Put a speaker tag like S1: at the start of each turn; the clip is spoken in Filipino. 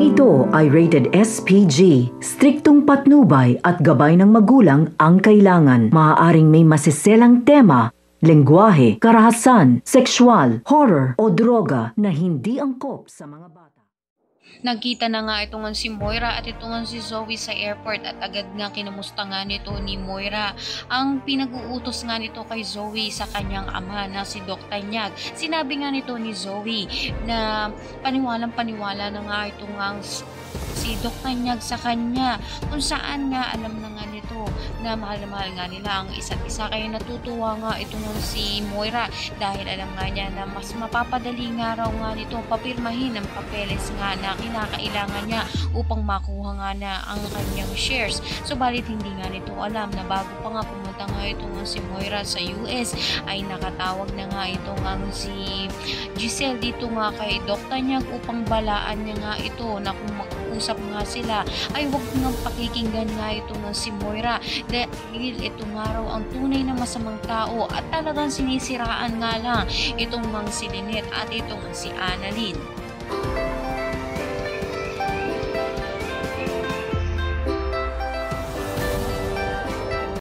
S1: ito ay rated SPG. Striktong patnubay at gabay ng magulang ang kailangan. Maaaring may masiselang tema, lengguwahe, karahasan, sexual, horror o droga na hindi angkop sa mga bata.
S2: Nagkita na nga ito nga si Moira at ito nga si Zoe sa airport at agad nga kinamusta nga nito ni Moira ang pinag-uutos nga nito kay Zoe sa kanyang ama na si Doc Tanyag. Sinabi nga nito ni Zoe na paniwalang-paniwala na nga ito nga si Doc Tanyag sa kanya, kung saan nga alam na nga nito na mahal na mahal nga nila ang isa't isa. Kaya natutuwa nga ito nga si Moira dahil alam nga niya na mas mapapadali nga raw nga nito papirmahin ang papeles nga na kinakailangan niya upang makuha nga na ang kanyang shares. Subalit hindi nga nito alam na bago pa nga pumunta nga ito nga si Moira sa US ay nakatawag na nga ito nga si Giselle dito nga kay Doc Tanyag upang balaan niya nga ito na kung mag-usap nga sila ay huwag nga pakikinggan nga ito nga si Moira dahil ito nga raw ang tunay na masamang tao at talagang sinisiraan nga lang itong mga si Lynette at itong si Annalyn.